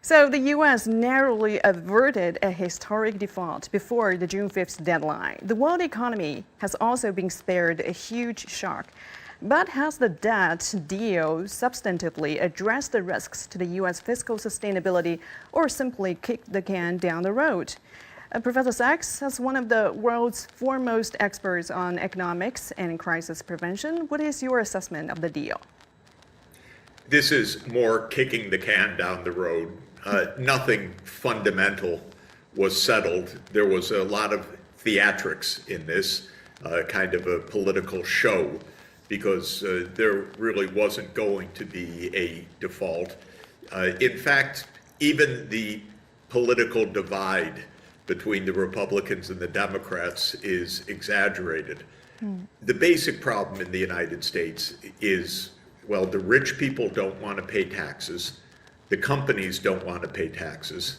So the U.S. narrowly averted a historic default before the June 5th deadline. The world economy has also been spared a huge shock. But has the debt deal substantively addressed the risks to the U.S. fiscal sustainability or simply kicked the can down the road? Professor Sachs, as one of the world's foremost experts on economics and crisis prevention, what is your assessment of the deal? This is more kicking the can down the road. Nothing fundamental was settled. There was a lot of theatrics in this, kind of a political show, because there really wasn't going to be a default. In fact, even the political divide between the Republicans and the Democrats is exaggerated. The basic problem in the United States is, well, the rich people don't want to pay taxes. The companies don't want to pay taxes.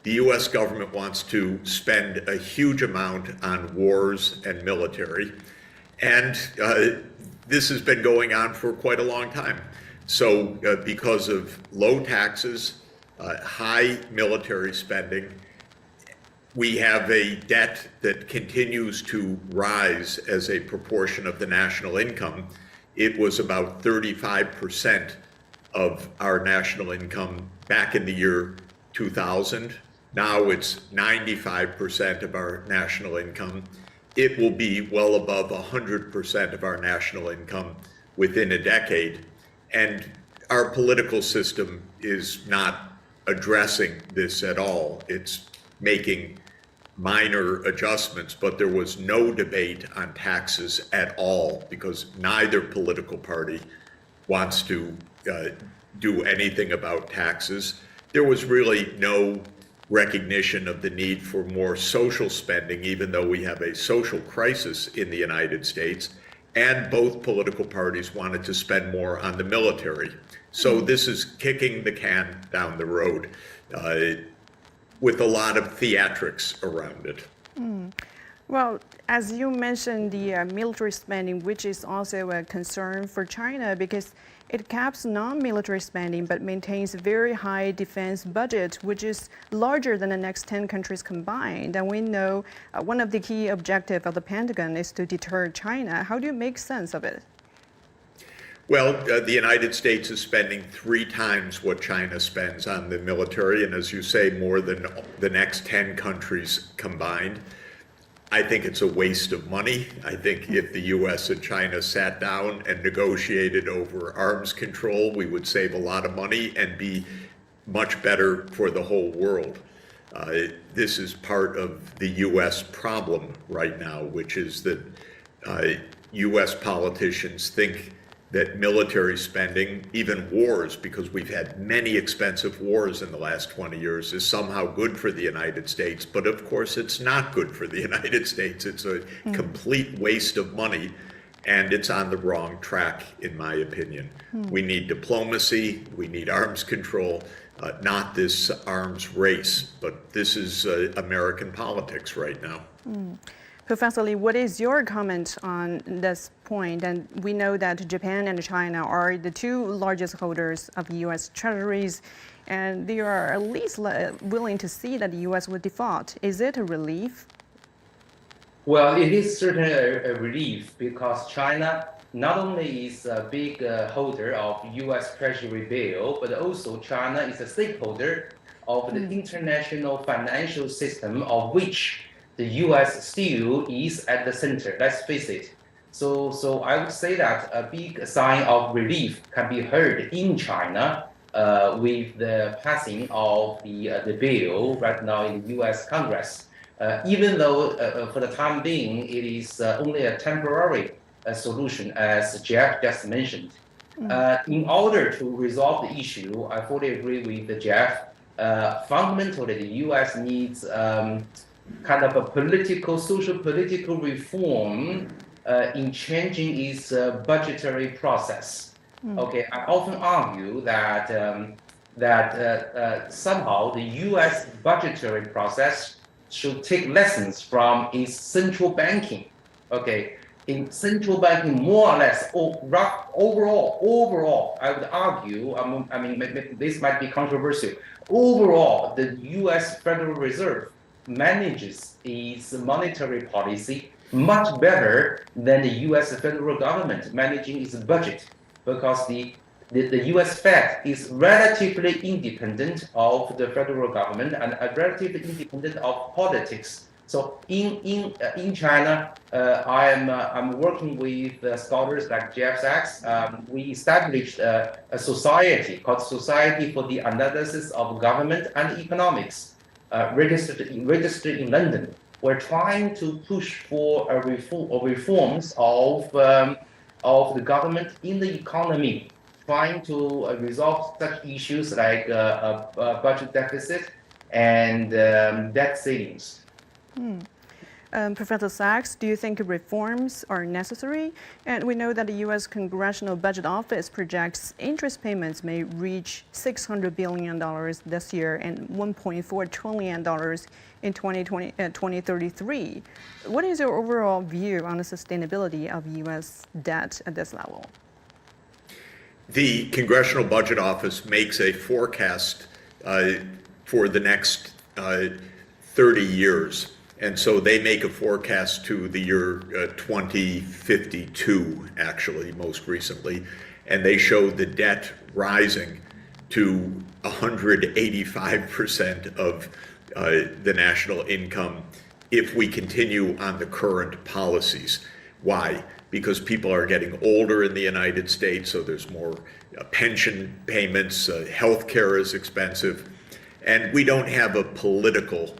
The US government wants to spend a huge amount on wars and military. And this has been going on for quite a long time. So because of low taxes, high military spending, we have a debt that continues to rise as a proportion of the national income. It was about 35% of our national income back in the year 2000. Now it's 95% of our national income. It will be well above 100% of our national income within a decade. And our political system is not addressing this at all. It's making minor adjustments, but there was no debate on taxes at all because neither political party wants to do anything about taxes. There was really no recognition of the need for more social spending, even though we have a social crisis in the United States, and both political parties wanted to spend more on the military. So this is kicking the can down the road with a lot of theatrics around it. Well, as you mentioned, the military spending, which is also a concern for China because it caps non-military spending but maintains a very high defense budget, which is larger than the next 10 countries combined. And we know one of the key objectives of the Pentagon is to deter China. How do you make sense of it? Well, the United States is spending 3 times what China spends on the military, and as you say, more than the next 10 countries combined. I think it's a waste of money. I think if the US and China sat down and negotiated over arms control, we would save a lot of money and be much better for the whole world. This is part of the US problem right now, which is that US politicians think that military spending, even wars, because we've had many expensive wars in the last 20 years, is somehow good for the United States. But of course, it's not good for the United States. It's a complete waste of money, and it's on the wrong track, in my opinion. We need diplomacy, we need arms control, not this arms race, but this is American politics right now. Professor Lee, what is your comment on this point? And we know that Japan and China are the 2 largest holders of U.S. treasuries, and they are at least willing to see that the U.S. would default. Is it a relief? Well, it is certainly a relief because China not only is a big holder of U.S. Treasury bill, but also China is a stakeholder of the international financial system, of which the U.S. still is at the center. Let's face it. So I would say that a big sign of relief can be heard in China with the passing of the bill right now in the U.S. Congress. Even though for the time being it is only a temporary solution, as Jeff just mentioned. In order to resolve the issue, I fully agree with Jeff. Fundamentally, the U.S. needs kind of a social political reform in changing its budgetary process. Okay, I often argue that somehow the U.S. budgetary process should take lessons from its central banking. Okay, in central banking, more or less, overall, I would argue, I mean, this might be controversial. Overall, the U.S. Federal Reserve manages its monetary policy much better than the U.S. federal government managing its budget, because the U.S. Fed is relatively independent of the federal government and relatively independent of politics. So in China, I'm working with scholars like Jeff Sachs. We established a society called Society for the Analysis of Government and Economics, registered in London. We're trying to push for a reforms of the government in the economy, trying to resolve such issues like budget deficit and debt savings. Professor Sachs, do you think reforms are necessary? And we know that the U.S. Congressional Budget Office projects interest payments may reach $600 billion this year and $1.4 trillion in 2033. What is your overall view on the sustainability of U.S. debt at this level? The Congressional Budget Office makes a forecast for the next 30 years. And so they make a forecast to the year 2052, actually, most recently. And they show the debt rising to 185% of the national income if we continue on the current policies. Why? Because people are getting older in the United States, so there's more pension payments, healthcare is expensive, and we don't have a political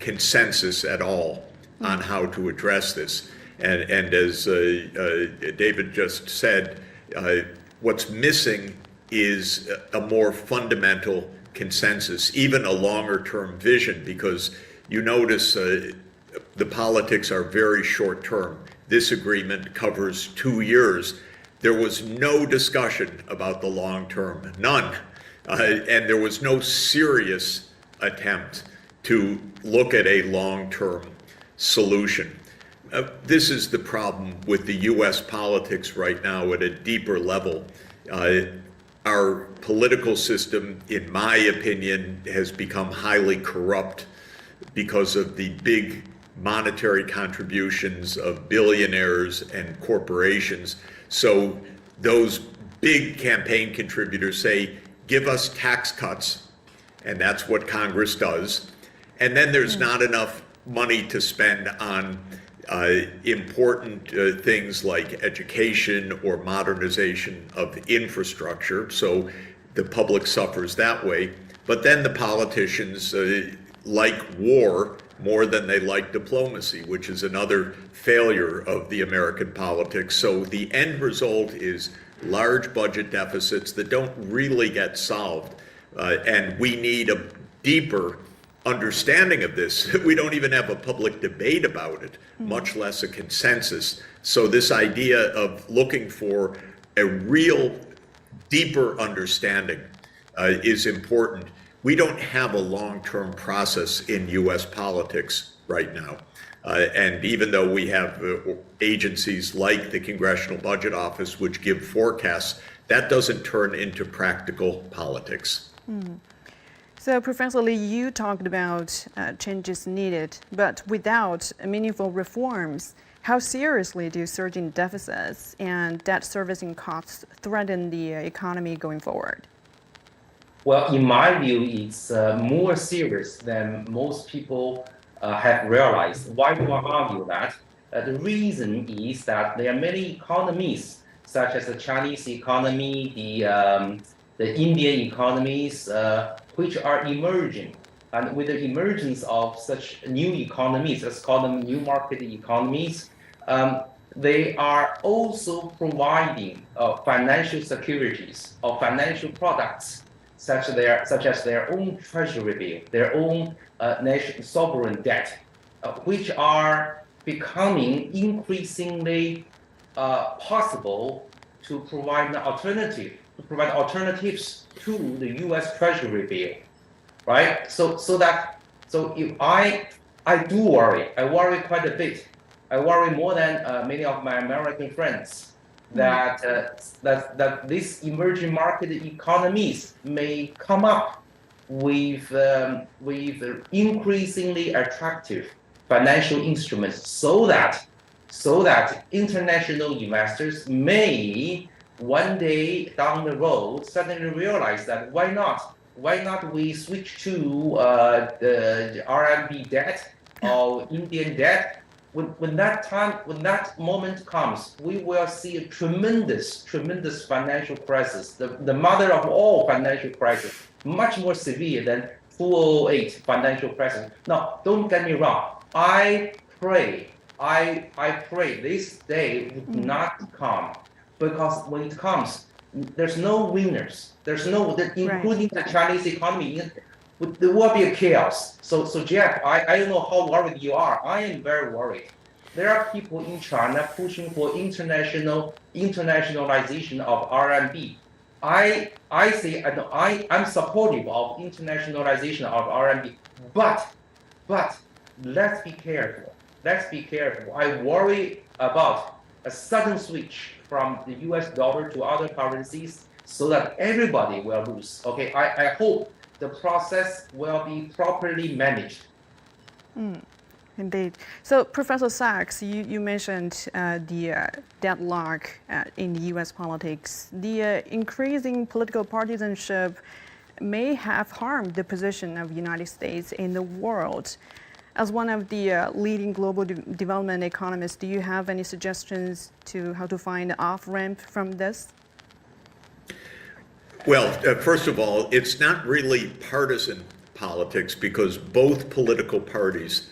consensus at all on how to address this. And as David just said, what's missing is a more fundamental consensus, even a longer-term vision, because you notice the politics are very short-term. This agreement covers 2 years. There was no discussion about the long term, none. And there was no serious attempt to look at a long-term solution. This is the problem with the U.S. politics right now at a deeper level. Our political system, in my opinion, has become highly corrupt because of the big monetary contributions of billionaires and corporations. So those big campaign contributors say, give us tax cuts, and that's what Congress does. And then there's not enough money to spend on important things like education or modernization of infrastructure, so the public suffers that way. But then the politicians like war more than they like diplomacy, which is another failure of the American politics. So the end result is large budget deficits that don't really get solved. And we need a deeper understanding of this. We don't even have a public debate about it, much less a consensus. So this idea of looking for a real deeper understanding is important. We don't have a long-term process in U.S. politics right now. And even though we have agencies like the Congressional Budget Office, which give forecasts, that doesn't turn into practical politics. So, Professor Lee, you talked about changes needed, but without meaningful reforms, how seriously do surging deficits and debt servicing costs threaten the economy going forward? Well, in my view, it's more serious than most people have realized. Why do I argue that? The reason is that there are many economies, such as the Chinese economy, the Indian economies, which are emerging. And with the emergence of such new economies, let's call them new market economies, they are also providing financial securities or financial products, such as their own treasury bill, their own national sovereign debt, which are becoming increasingly possible to provide alternatives to the U.S. Treasury bill, right? So if I do worry, I worry quite a bit. I worry more than many of my American friends that that these emerging market economies may come up with increasingly attractive financial instruments so that international investors may one day down the road suddenly realize that why not we switch to the RMB debt or Indian debt. When that moment comes, we will see a tremendous financial crisis, the mother of all financial crises, much more severe than 2008 financial crisis. Now, don't get me wrong. I pray this day would not come, because when it comes, there's no winners. There's no, including the Chinese economy. There will be a chaos. So Jeff, I don't know how worried you are. I am very worried. There are people in China pushing for internationalization of RMB. I say I'm supportive of internationalization of RMB, but let's be careful. Let's be careful. I worry about a sudden switch from the US dollar to other currencies so that everybody will lose. Okay, I hope the process will be properly managed. Indeed. So, Professor Sachs, you mentioned the deadlock in US politics. The increasing political partisanship may have harmed the position of the United States in the world. As one of the leading global development economists, do you have any suggestions to how to find an off-ramp from this? Well, first of all, it's not really partisan politics because both political parties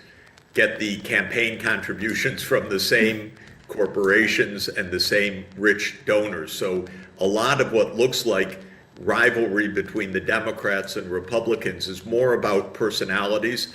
get the campaign contributions from the same corporations and the same rich donors. So a lot of what looks like rivalry between the Democrats and Republicans is more about personalities.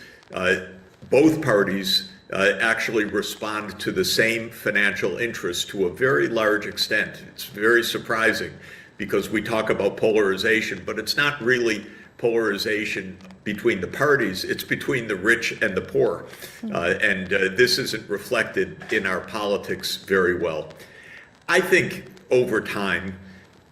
Both parties actually respond to the same financial interests to a very large extent. It's very surprising because we talk about polarization, but it's not really polarization between the parties, it's between the rich and the poor. And this isn't reflected in our politics very well. I think over time,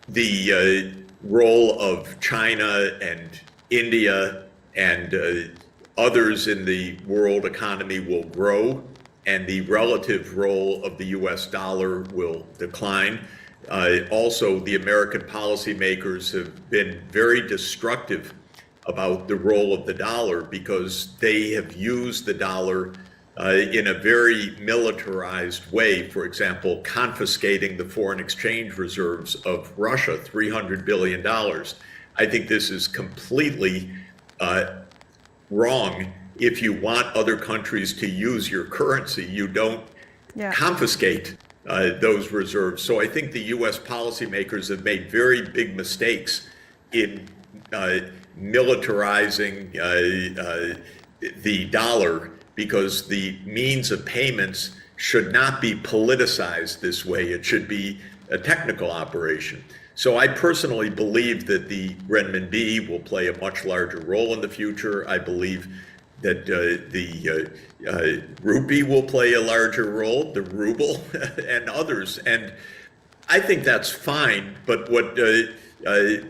the role of China and India and others in the world economy will grow, and the relative role of the US dollar will decline. Also, the American policymakers have been very destructive about the role of the dollar because they have used the dollar in a very militarized way. For example, confiscating the foreign exchange reserves of Russia, $300 billion. I think this is completely wrong. If you want other countries to use your currency, you don't confiscate those reserves. So I think the US policymakers have made very big mistakes in militarizing the dollar because the means of payments should not be politicized this way. It should be a technical operation. So I personally believe that the renminbi will play a much larger role in the future. I believe that the rupee will play a larger role, the ruble, and others. And I think that's fine, but what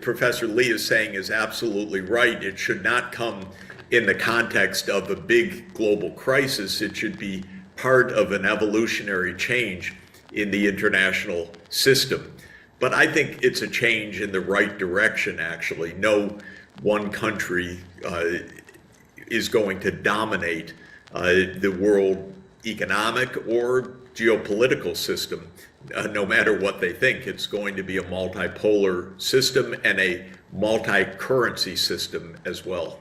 Professor Lee is saying is absolutely right. It should not come in the context of a big global crisis. It should be part of an evolutionary change in the international system. But I think it's a change in the right direction, actually. No one country is going to dominate the world economic or geopolitical system, no matter what they think. It's going to be a multipolar system and a multi-currency system as well.